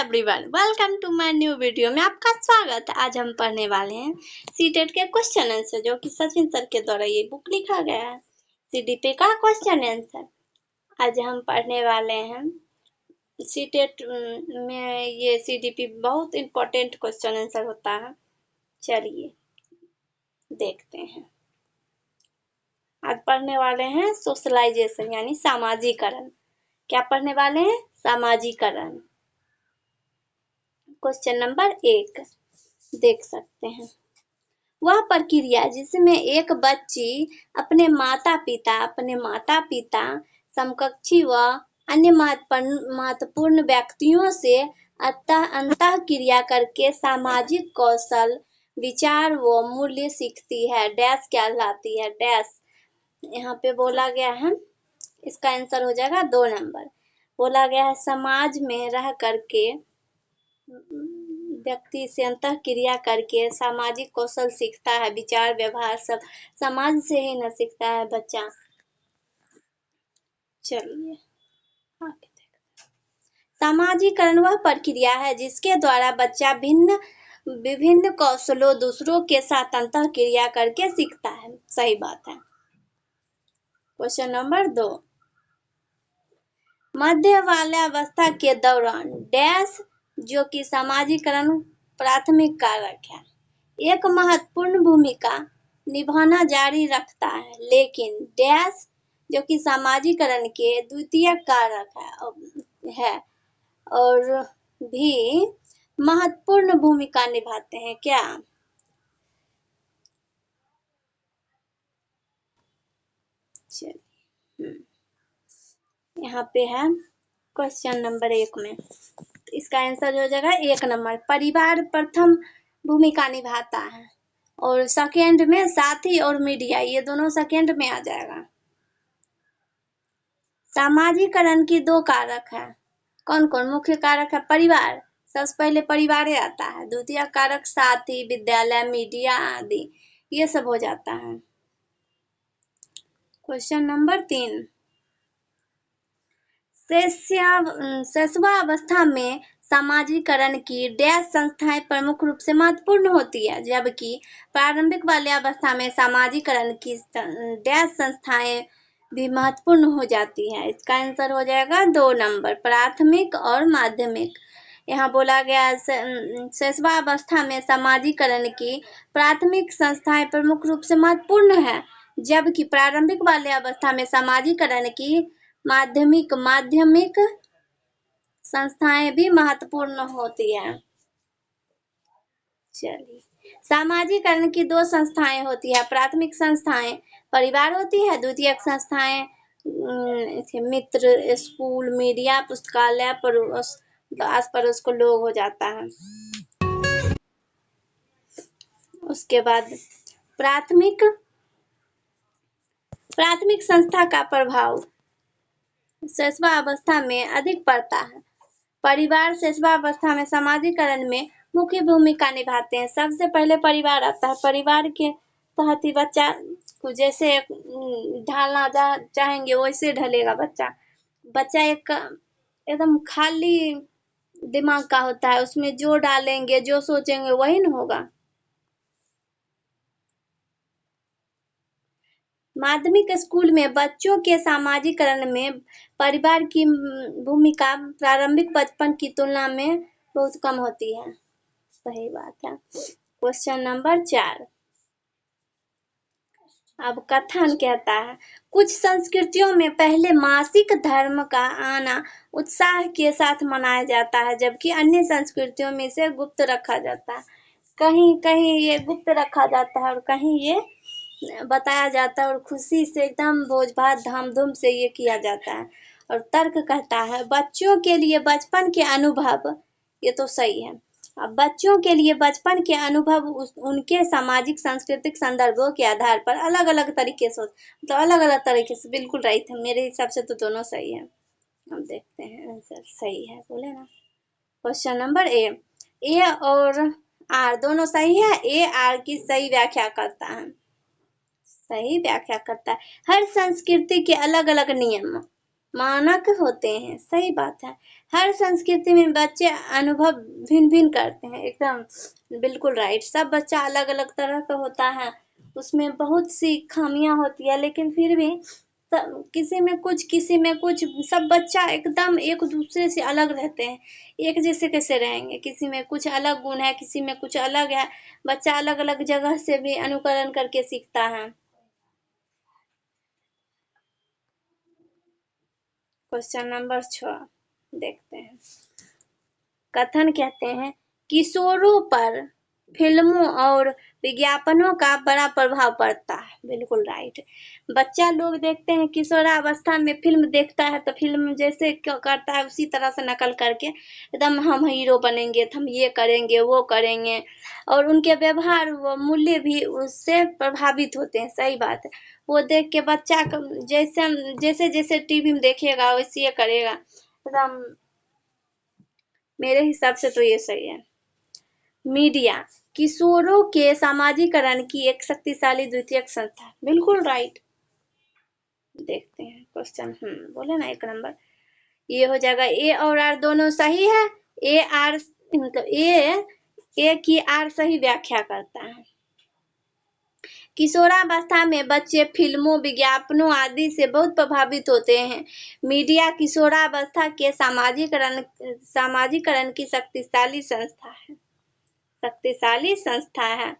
Everyone, welcome to my new video में आपका स्वागत है। आज हम पढ़ने वाले हैं सीटेट के क्वेश्चन आंसर, जो कि सचिन सर के द्वारा ये बुक लिखा गया है सीडीपी का क्वेश्चन आंसर। आज हम पढ़ने वाले हैं सीटेट में ये सीडीपी बहुत इंपॉर्टेंट क्वेश्चन आंसर होता है। चलिए देखते हैं। आज पढ़ने वाले हैं सोशलाइजेशन यानी सामाजिकरण। क्या पढ़ने वाले हैं? सामाजिकरण। क्वेश्चन नंबर 1 देख सकते हैं। वह प्रक्रिया जिसमें एक बच्ची अपने माता पिता समकक्षी व अन्य महत्वपूर्ण व्यक्तियों से अंतः क्रिया करके सामाजिक कौशल, विचार व मूल्य सीखती है, डैश कहलाती है, डैश। यहाँ पे बोला गया है, इसका आंसर हो जाएगा 2 नंबर। बोला गया है समाज में रह करके व्यक्ति से अंतः क्रिया करके सामाजिक कौशल सीखता है, विचार व्यवहार सब समाज से ही न सीखता है बच्चा। चलिए आगे देखते हैं। सामाजिकरण वह प्रक्रिया है जिसके द्वारा बच्चा विभिन्न कौशलों दूसरों के साथ अंतः क्रिया करके सीखता है। सही बात है। क्वेश्चन नंबर 2, मध्य बाल्यावस्था के दौरान डैश जो कि सामाजिकरण प्राथमिक कारक है, एक महत्वपूर्ण भूमिका निभाना जारी रखता है, लेकिन डैश जो कि सामाजिकरण के द्वितीय कारक है और भी महत्वपूर्ण भूमिका निभाते हैं। क्या? चलिए यहाँ पे है क्वेश्चन नंबर 1 में, इसका आंसर हो जाएगा 1 नंबर। परिवार प्रथम भूमिका निभाता है और सेकेंड में साथी और मीडिया, ये दोनों सेकेंड में आ जाएगा। सामाजिकरण की 2 कारक है। कौन कौन मुख्य कारक है? परिवार, सबसे पहले परिवार आता है, द्वितीय कारक साथी, विद्यालय, मीडिया आदि, ये सब हो जाता है। क्वेश्चन नंबर 3, शैशवावस्था में सामाजिकरण की डैश संस्थाएं प्रमुख रूप से महत्वपूर्ण होती है, जबकि प्रारंभिक बाल्यावस्था में सामाजिकरण की डैश संस्थाएं भी महत्वपूर्ण हो जाती है। इसका आंसर हो जाएगा 2 नंबर, प्राथमिक और माध्यमिक। यहाँ बोला गया शैशवावस्था में सामाजिकरण की प्राथमिक संस्थाएं प्रमुख रूप से महत्वपूर्ण है, जबकि प्रारंभिक बाल्यावस्था में सामाजिकरण की माध्यमिक संस्थाएं भी महत्वपूर्ण होती है। चलिए, सामाजिकरण की 2 संस्थाएं होती है। प्राथमिक संस्थाएं परिवार होती है, द्वितीयक संस्थाएं मित्र, स्कूल, मीडिया, पुस्तकालय, पड़ोस, आस पड़ोस को लोग हो जाता है। उसके बाद प्राथमिक संस्था का प्रभाव शैशवावस्था में अधिक पड़ता है। परिवार शैशवावस्था में सामाजिकरण में मुख्य भूमिका निभाते हैं। सबसे पहले परिवार आता है। परिवार के तहत ही बच्चा को जैसे ढालना चाहेंगे वैसे ढलेगा बच्चा। बच्चा एक एकदम खाली दिमाग का होता है, उसमें जो डालेंगे जो सोचेंगे वही न होगा। माध्यमिक स्कूल में बच्चों के सामाजिकरण में परिवार की भूमिका प्रारंभिक बचपन की तुलना में बहुत कम होती है। सही बात है। क्वेश्चन नंबर 4, अब कथन कहता है, कुछ संस्कृतियों में पहले मासिक धर्म का आना उत्साह के साथ मनाया जाता है, जबकि अन्य संस्कृतियों में इसे गुप्त रखा जाता है। कहीं कहीं ये गुप्त रखा जाता है और कहीं ये बताया जाता है और खुशी से एकदम भोज भात धाम-धूम से ये किया जाता है। और तर्क कहता है, बच्चों के लिए बचपन के अनुभव, ये तो सही है। अब बच्चों के लिए बचपन के अनुभव उनके सामाजिक सांस्कृतिक संदर्भों के आधार पर अलग अलग तरीके से मतलब अलग अलग तरीके से, बिल्कुल राइट है। मेरे हिसाब से तो दोनों सही है। हम देखते हैं आंसर सही है, बोले ना। क्वेश्चन नंबर ए और आर दोनों सही है। ए आर की सही व्याख्या करता है। हर संस्कृति के अलग अलग नियम मानक होते हैं। सही बात है। हर संस्कृति में बच्चे अनुभव भिन्न भिन्न करते हैं। एकदम बिल्कुल राइट। सब बच्चा अलग अलग तरह का होता है, उसमें बहुत सी खामियां होती है, लेकिन फिर भी किसी में कुछ किसी में कुछ, सब बच्चा एकदम एक दूसरे से अलग रहते हैं। एक जैसे कैसे रहेंगे? किसी में कुछ अलग गुण है, किसी में कुछ अलग है। बच्चा अलग अलग जगह से भी अनुकरण करके सीखता है। क्वेश्चन नंबर 6 देखते हैं। कथन कहते हैं, किशोरों पर फिल्मों और विज्ञापनों का बड़ा प्रभाव पड़ता है। बिल्कुल राइट। बच्चा लोग देखते हैं, किशोरावस्था में फिल्म देखता है तो फिल्म जैसे करता है उसी तरह से नकल करके एकदम हम हीरो बनेंगे, हम ये करेंगे वो करेंगे, और उनके व्यवहार व मूल्य भी उससे प्रभावित होते हैं। सही बात है। वो देख के बच्चा जैसे जैसे जैसे टीवी में देखेगा वैसे ये करेगा। एकदम मेरे हिसाब से तो ये सही है। मीडिया किशोरों के सामाजिकरण की एक शक्तिशाली द्वितीयक संस्था। बिल्कुल राइट। देखते हैं क्वेश्चन। बोले ना 1 नंबर ये हो जाएगा। ए और आर दोनों सही है। ए आर मतलब ए की आर सही व्याख्या करता है। किशोरावस्था में बच्चे फिल्मों, विज्ञापनों आदि से बहुत प्रभावित होते हैं। मीडिया किशोरावस्था के सामाजिकरण की शक्तिशाली संस्था है।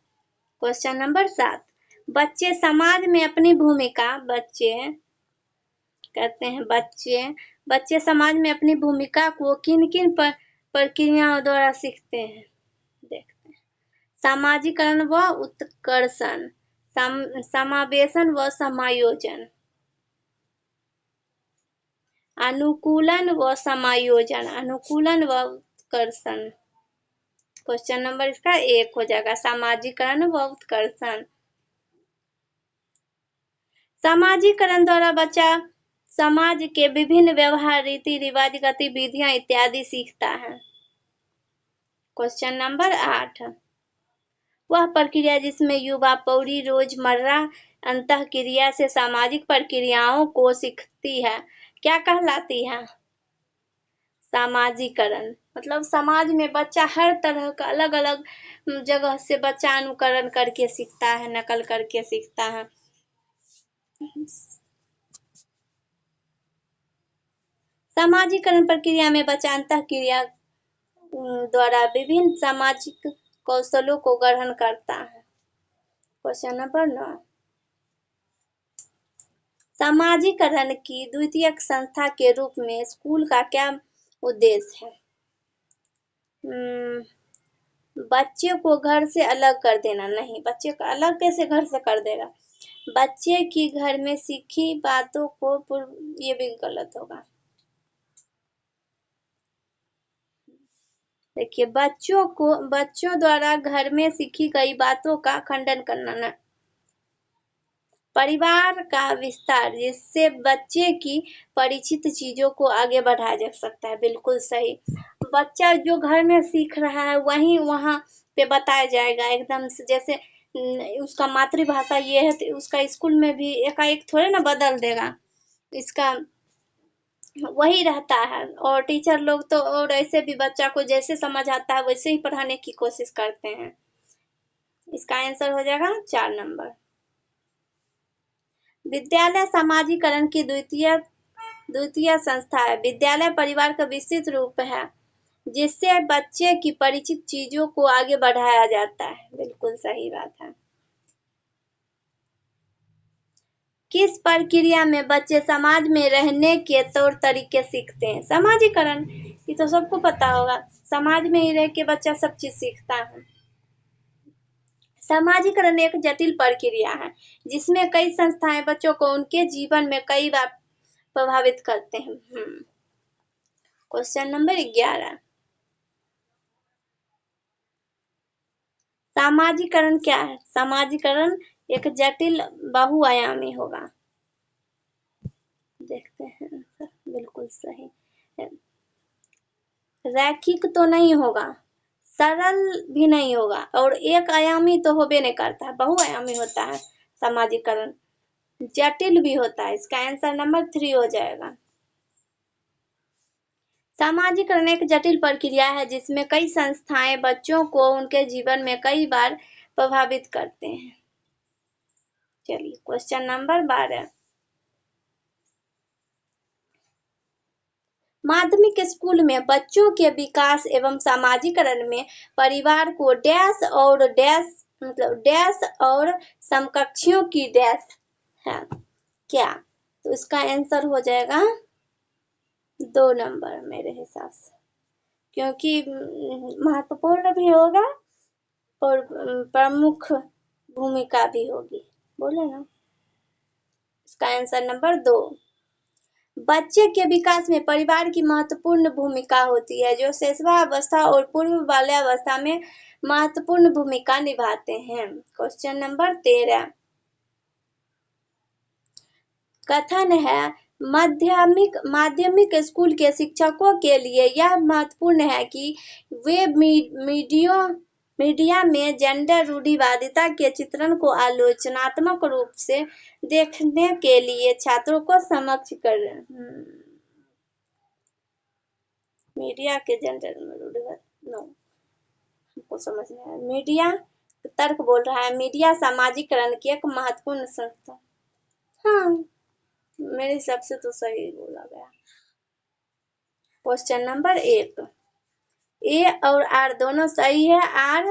क्वेश्चन नंबर 7 बच्चे समाज में अपनी भूमिका बच्चे समाज में अपनी भूमिका को किन किन प्रक्रियाओं द्वारा सीखते हैं। देखते हैं। सामाजिकरण व उत्कर्षण, समावेशन व समायोजन, अनुकूलन व समायोजन, अनुकूलन व उत्कर्षण। क्वेश्चन नंबर इसका 1 हो जाएगा, सामाजिकरण व उत्कर्षण। सामाजिकरण द्वारा बच्चा समाज के विभिन्न व्यवहार, रीति रिवाज, गतिविधियां इत्यादि सीखता है। क्वेश्चन नंबर 8 वह प्रक्रिया जिसमें युवा पौड़ी रोजमर्रा अंतःक्रिया से सामाजिक प्रक्रियाओं को सीखती है क्या कहलाती है? सामाजिकरण। मतलब समाज में बच्चा हर तरह का अलग अलग जगह से बच्चा अनुकरण करके सीखता है, नकल करके सीखता है। सामाजिकरण प्रक्रिया में बच्चा अंतःक्रिया द्वारा विभिन्न सामाजिक कौशलों को ग्रहण करता है। क्वेश्चन नंबर 9 सामाजिकरण की द्वितीयक संस्था के रूप में स्कूल का क्या उद्देश्य है? बच्चे को घर से अलग कर देना नहीं। बच्चे को अलग कैसे घर से कर देगा? बच्चे की घर में सीखी बातों को ये भी गलत होगा। देखिए, बच्चों द्वारा घर में सीखी गई बातों का खंडन करना न। परिवार का विस्तार जिससे बच्चे की परिचित चीजों को आगे बढ़ाया जा सकता है। बिल्कुल सही। बच्चा जो घर में सीख रहा है वहीं वहां पे बताया जाएगा। एकदम से जैसे उसका मातृभाषा ये है तो उसका स्कूल में भी एकाएक थोड़े ना बदल देगा। इसका वही रहता है। और टीचर लोग तो और ऐसे भी बच्चा को जैसे समझ आता है वैसे ही पढ़ाने की कोशिश करते हैं। इसका आंसर हो जाएगा 4 नंबर। विद्यालय सामाजिकरण की द्वितीय संस्था है। विद्यालय परिवार का विस्तृत रूप है जिससे बच्चे की परिचित चीजों को आगे बढ़ाया जाता है। बिल्कुल सही बात है। किस प्रक्रिया में बच्चे समाज में रहने के तौर तरीके सीखते हैं? सामाजिकरण। ये तो सबको पता होगा। समाज में ही रह के बच्चा सब चीज सीखता है। सामाजिकरण एक जटिल प्रक्रिया है जिसमें कई संस्थाएं बच्चों को उनके जीवन में कई बार प्रभावित करते हैं। क्वेश्चन नंबर 11 सामाजिकरण क्या है? सामाजिकरण एक जटिल बहुआयामी होगा। देखते हैं। बिल्कुल सही। रैखिक तो नहीं होगा, सरल भी नहीं होगा, और एक आयामी तो होबे नहीं करता है, बहुआयामी होता है सामाजिकरण। जटिल भी होता है। इसका आंसर नंबर 3 हो जाएगा। सामाजिकरण एक जटिल प्रक्रिया है जिसमें कई संस्थाएं बच्चों को उनके जीवन में कई बार प्रभावित करते हैं। चलिए क्वेश्चन नंबर 12। माध्यमिक स्कूल में बच्चों के विकास एवं सामाजिकरण में परिवार को डैश और डैश मतलब डैश और समकक्षियों की डैश है क्या? तो इसका आंसर हो जाएगा 2 नंबर मेरे हिसाब से, क्योंकि महत्वपूर्ण भी होगा और प्रमुख भूमिका भी होगी। बोले ना, इसका आंसर नंबर 2। बच्चे के विकास में परिवार की महत्वपूर्ण भूमिका होती है, जो शैशवावस्था और पूर्व बाल्यावस्था में महत्वपूर्ण भूमिका निभाते हैं। Question number 13। कथन है माध्यमिक स्कूल के शिक्षकों के लिए यह महत्वपूर्ण है कि वे मीडिया में जेंडर रूढ़िवादिता के चित्रण को आलोचनात्मक रूप से देखने के लिए छात्रों को समक्ष करें। मीडिया के जेंडर में रूढ़िवाद हमको समझ में आया। मीडिया तर्क बोल रहा है मीडिया सामाजिकरण की एक महत्वपूर्ण संस्था। हाँ, मेरे हिसाब से तो सही बोला गया। Question number 1। ए और आर दोनों सही है। आर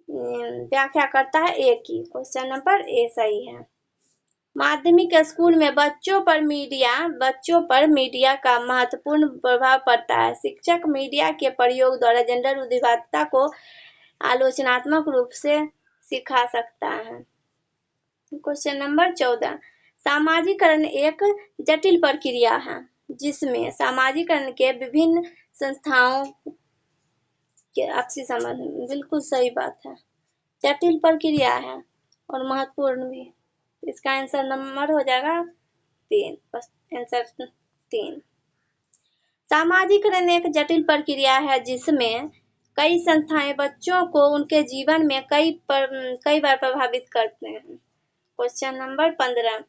व्याख्या करता है ए की। क्वेश्चन नंबर ए सही है। माध्यमिक स्कूल में बच्चों पर मीडिया का महत्वपूर्ण प्रभाव पड़ता है। शिक्षक मीडिया के प्रयोग द्वारा जेंडर रूढ़िवादिता को आलोचनात्मक रूप से सिखा सकता है। Question number 14। सामाजिकरण एक जटिल प्रक्रिया है जिसमें सामाजिकरण के विभिन्न संस्थाओं के आपसी संबंध। बिल्कुल सही बात है, जटिल प्रक्रिया है और महत्वपूर्ण भी। इसका आंसर नंबर हो जाएगा 3। आंसर 3। सामाजिकरण एक जटिल प्रक्रिया है जिसमें कई संस्थाएं बच्चों को उनके जीवन में कई बार प्रभावित करते हैं। Question number 15।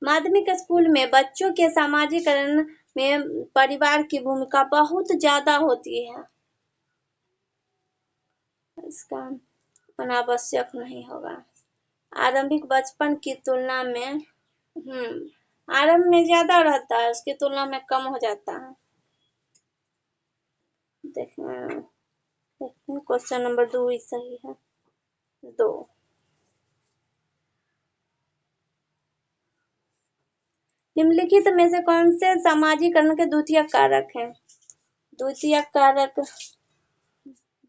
माध्यमिक स्कूल में बच्चों के सामाजिकरण में परिवार की भूमिका बहुत ज्यादा होती है। इसका अनावश्यक नहीं होगा। आरंभिक बचपन की तुलना में आरंभ में ज्यादा रहता है, उसकी तुलना में कम हो जाता है। देखिए क्वेश्चन नंबर 2 ही सही है। 2। निम्नलिखित में से कौन से सामाजिकरण के द्वितीयक कारक हैं? द्वितीयक कारक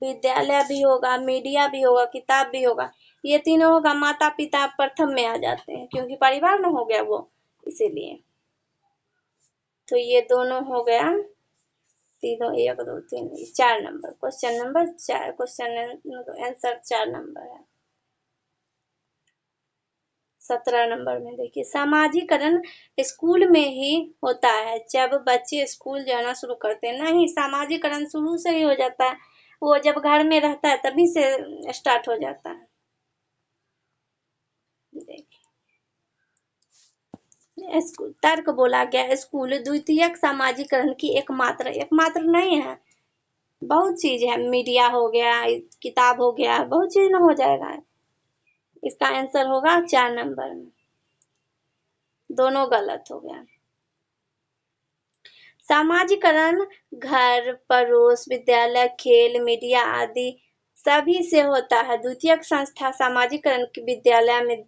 विद्यालय भी होगा, मीडिया भी होगा, किताब भी होगा। ये तीनों होगा। माता पिता प्रथम में आ जाते हैं क्योंकि परिवार में हो गया वो, इसीलिए। तो ये दोनों हो गया तीनों 1 2 3 4 number. Question number 4। Question answer 4 number है। 17 नंबर में देखिए, सामाजिकरण स्कूल में ही होता है जब बच्चे स्कूल जाना शुरू करते हैं। नहीं, सामाजिकरण शुरू से ही हो जाता है, वो जब घर में रहता है तभी से स्टार्ट हो जाता है। देखिए तर्क बोला गया स्कूल द्वितीयक सामाजिकरण की एकमात्र नहीं है, बहुत चीज है। मीडिया हो गया, किताब हो गया, बहुत चीज में हो जाएगा। इसका आंसर होगा 4 नंबर में। दोनों गलत हो गया। सामाजिकरण घर, पड़ोस, विद्यालय, खेल, मीडिया आदि सभी से होता है। द्वितीयक संस्था सामाजिकरण की विद्यालय में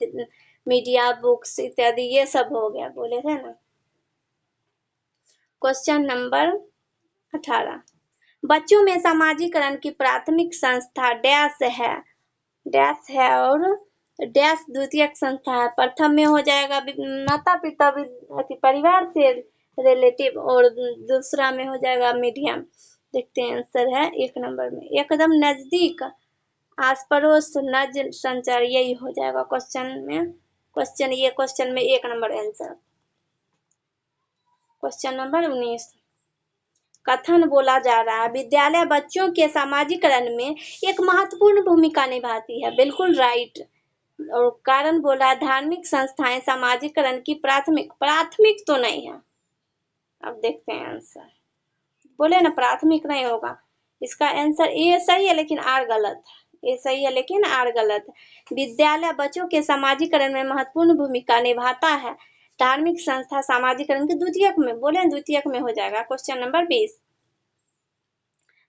मीडिया, बुक्स इत्यादि ये सब हो गया, बोले थे ना। Question number 18। बच्चों में सामाजिकरण की प्राथमिक संस्था डैश है और डैश द्वितीयक संस्था है। प्रथम में हो जाएगा माता पिता परिवार से रिलेटिव और दूसरा में हो जाएगा मीडियम। देखते हैं आंसर है 1 नंबर में एकदम नजदीक, आस पड़ोस, नज संचार, यही हो जाएगा क्वेश्चन में 1 नंबर आंसर। Question number 19। कथन बोला जा रहा है विद्यालय बच्चों के सामाजिकरण में एक महत्वपूर्ण भूमिका निभाती है। बिल्कुल राइट। और कारण बोला धार्मिक संस्थाएं सामाजिकरण की प्राथमिक तो नहीं है। अब देखते हैं आंसर। बोले ना प्राथमिक नहीं होगा, इसका आंसर ए सही है लेकिन आर गलत है। ए सही है लेकिन आर गलत है। विद्यालय बच्चों के सामाजिकरण में महत्वपूर्ण भूमिका निभाता है। धार्मिक संस्था सामाजिकरण के द्वितीयक में, बोले द्वितीयक में हो जाएगा। क्वेश्चन नंबर 20,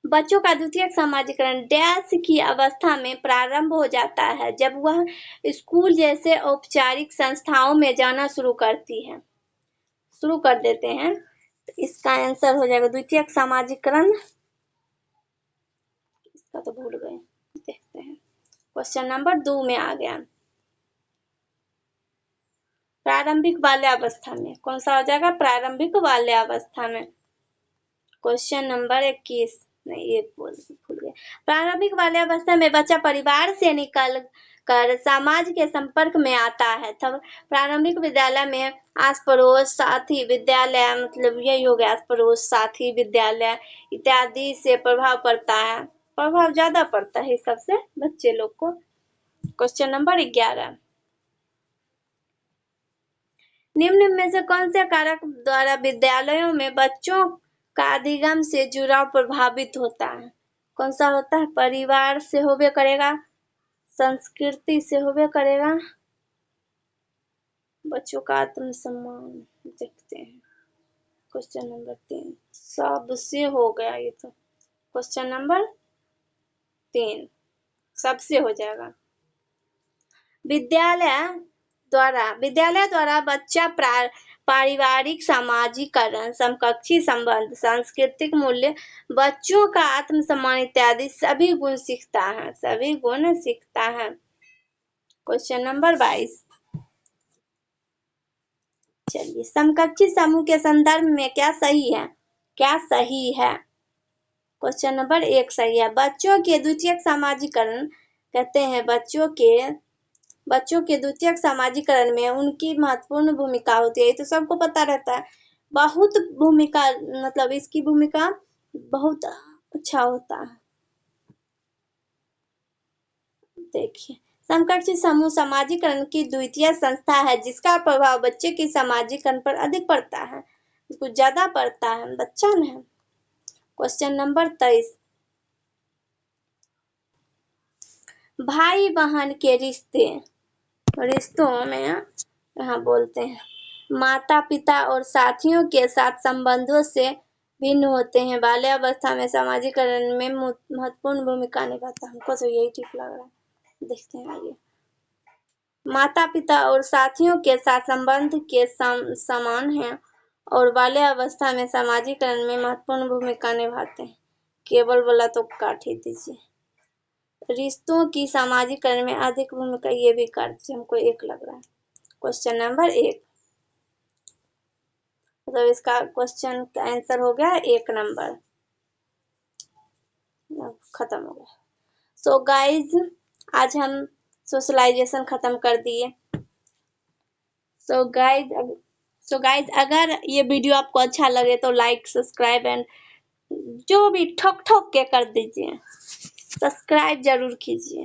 बच्चों का द्वितीयक सामाजिकरण डैश की अवस्था में प्रारंभ हो जाता है, जब वह स्कूल जैसे औपचारिक संस्थाओं में जाना शुरू कर देते हैं। तो इसका आंसर हो जाएगा द्वितीयक सामाजिकरण, इसका तो भूल गए, देखते हैं। क्वेश्चन नंबर 2 में आ गया, प्रारंभिक बाल्यावस्था में। कौन सा हो जाएगा? प्रारंभिक बाल्यावस्था में। क्वेश्चन नंबर 21, नहीं एक भूल गए। प्रारंभिक बाल्यावस्था में बच्चा परिवार से निकल कर समाज के संपर्क में आता है। तब प्रारंभिक विद्यालय में आस पड़ोस साथी विद्यालय, मतलब यही हो गया, आस पड़ोस साथी विद्यालय इत्यादि से प्रभाव पड़ता है, प्रभाव ज्यादा पड़ता है सबसे बच्चे लोग को। क्वेश्चन नंबर 11, निम्न में से कौन से कारक द्वारा विद्यालयों में बच्चों का अधिगम से जुड़ाव प्रभावित होता है? कौन सा होता है? परिवार से होबे करेगा, संस्कृति से होबे करेगा, बच्चों का आत्मसम्मान। देखते हैं क्वेश्चन नंबर 3, सबसे हो गया ये तो। क्वेश्चन नंबर 3 सबसे हो जाएगा। विद्यालय द्वारा बच्चा पारिवारिक सामाजिकरण, समकक्षी संबंध, सांस्कृतिक मूल्य, बच्चों का आत्मसम्मान इत्यादि सभी गुण सीखता है। क्वेश्चन नंबर 22, चलिए, समकक्षी समूह के संदर्भ में क्या सही है? क्वेश्चन नंबर 1 सही है। बच्चों के द्वितीयक सामाजिकरण, कहते हैं बच्चों के द्वितीयक सामाजिकरण में उनकी महत्वपूर्ण भूमिका होती है, ये तो सबको पता रहता है। बहुत भूमिका, मतलब इसकी भूमिका बहुत अच्छा होता है। देखिए, समकक्षी समूह सामाजिकरण की द्वितीय संस्था है जिसका प्रभाव बच्चे की सामाजिकरण पर अधिक पड़ता है, कुछ ज्यादा पड़ता है, बच्चा न। क्वेश्चन नंबर 23, भाई बहन के रिश्तों में यहाँ बोलते हैं माता पिता और साथियों के साथ संबंधों से भिन्न होते हैं। बाल्यावस्था में सामाजिकरण में महत्वपूर्ण भूमिका निभाता है। हमको तो यही ठीक लग रहा है, देखते हैं आगे। माता पिता और साथियों के साथ संबंध के समान है और बाल्यावस्था में सामाजिकरण में महत्वपूर्ण भूमिका निभाते हैं। केवल बोला तो काट ही दीजिए। रिश्तों की सामाजिकरण में अधिक भूमिका, ये भी काट दीजिए, हमको 1 लग रहा है। क्वेश्चन नंबर 1, मतलब इसका क्वेश्चन का आंसर हो गया 1 नंबर, खत्म हो गया। सो गाइज, आज हम सोशलाइजेशन खत्म कर दिए। सो गाइज अगर ये वीडियो आपको अच्छा लगे तो लाइक, सब्सक्राइब एंड जो भी ठोक के कर दीजिए, सब्सक्राइब जरूर कीजिए।